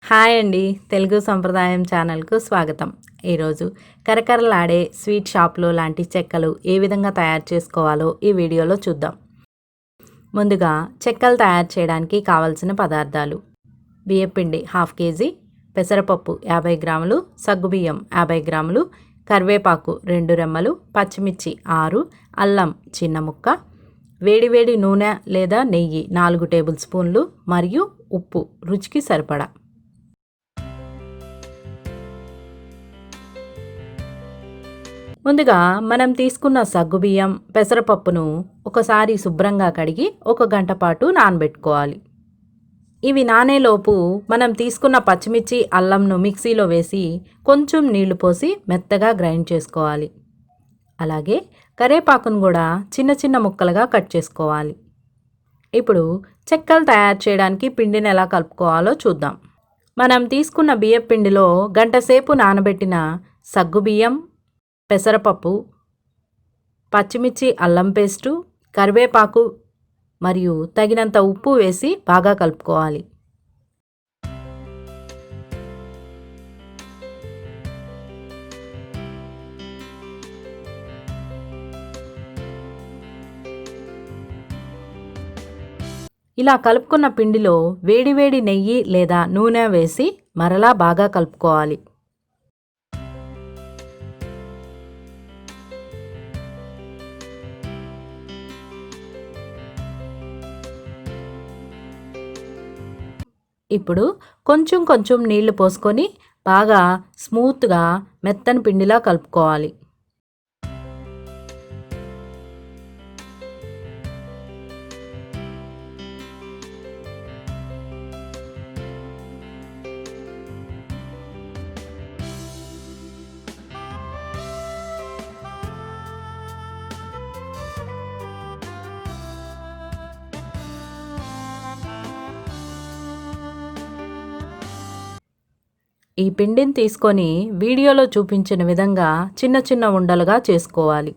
Hi అండి. తెలుగు సంప్రదాయం ఛానల్కు స్వాగతం. ఈరోజు కరకరలాడే స్వీట్ షాప్లో లాంటి చెక్కలు ఏ విధంగా తయారు చేసుకోవాలో ఈ వీడియోలో చూద్దాం. ముందుగా చెక్కలు తయారు చేయడానికి కావలసిన పదార్థాలు: బియ్యపిండి 1/2 కేజీ, పెసరపప్పు 50 గ్రాములు, సగ్గుబియ్యం 50 గ్రాములు, కరివేపాకు 2 రెమ్మలు, పచ్చిమిర్చి 6, అల్లం చిన్న ముక్క, వేడివేడి నూనె లేదా నెయ్యి 4 టేబుల్ స్పూన్లు మరియు ఉప్పు రుచికి సరిపడా. ముందుగా మనం తీసుకున్న సగ్గుబియ్యం, పెసరపప్పును ఒకసారి శుభ్రంగా కడిగి 1 గంట పాటు నానబెట్టుకోవాలి. ఇవి నానేలోపు మనం తీసుకున్న పచ్చిమిర్చి, అల్లంను మిక్సీలో వేసి కొంచెం నీళ్లు పోసి మెత్తగా గ్రైండ్ చేసుకోవాలి. అలాగే కరివేపాకును కూడా చిన్న చిన్న ముక్కలుగా కట్ చేసుకోవాలి. ఇప్పుడు చెక్కలు తయారు చేయడానికి పిండిని ఎలా కలుపుకోవాలో చూద్దాం. మనం తీసుకున్న బియ్యం పిండిలో గంట సేపు నానబెట్టిన సగ్గుబియ్యం, పెసరపప్పు, పచ్చిమిర్చి, అల్లం పేస్టు, కరివేపాకు మరియు తగినంత ఉప్పు వేసి బాగా కలుపుకోవాలి. ఇలా కలుపుకున్న పిండిలో వేడివేడి నెయ్యి లేదా నూనె వేసి మరలా బాగా కలుపుకోవాలి. ఇప్పుడు కొంచెం కొంచెం నీళ్లు పోసుకొని బాగా స్మూత్గా మెత్తని పిండిలా కలుపుకోవాలి. ఈ పిండిని తీసుకొని వీడియోలో చూపించిన విధంగా చిన్న చిన్న ఉండలుగా చేసుకోవాలి.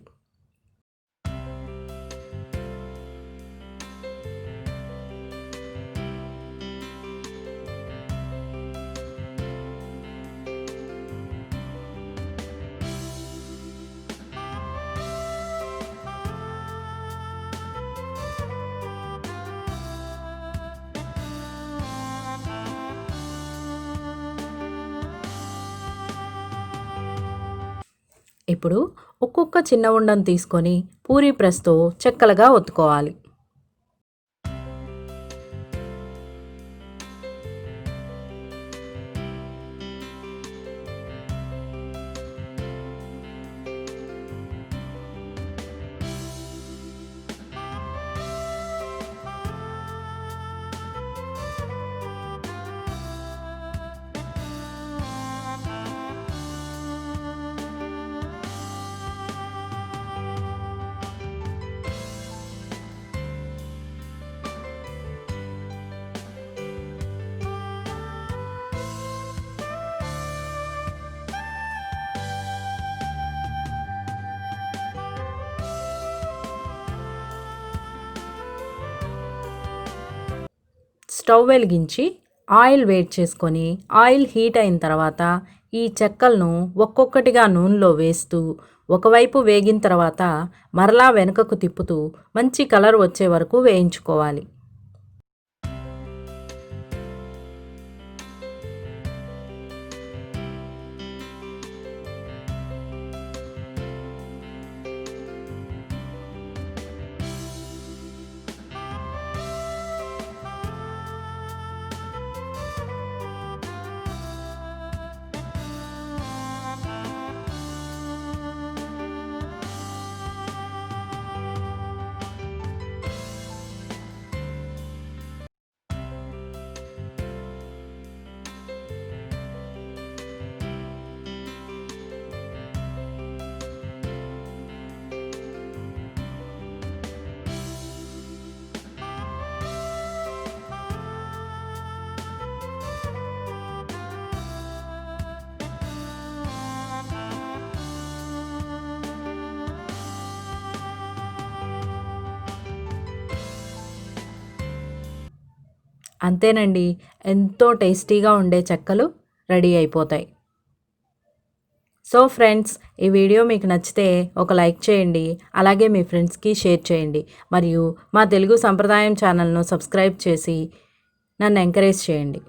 ఇప్పుడు ఒక్కొక్క చిన్న ఉండను తీసుకొని పూరీ ప్రెస్తో చెక్కలుగా ఒత్తుకోవాలి. స్టవ్ వెలిగించి ఆయిల్ వేడి చేసుకొని ఆయిల్ హీట్ అయిన తర్వాత ఈ చెక్కలను ఒక్కొక్కటిగా నూనెలో వేస్తూ ఒకవైపు వేగిన తర్వాత మరలా వెనుకకు తిప్పుతూ మంచి కలర్ వచ్చే వరకు వేయించుకోవాలి. అంతేనండి, ఎంతో టేస్టీగా ఉండే చెక్కలు రెడీ అయిపోతాయి. సో ఫ్రెండ్స్, ఈ వీడియో మీకు నచ్చితే ఒక లైక్ చేయండి, అలాగే మీ ఫ్రెండ్స్కి షేర్ చేయండి, మరియు మా తెలుగు సంప్రదాయం ఛానల్ను సబ్స్క్రైబ్ చేసి నన్ను ఎంకరేజ్ చేయండి.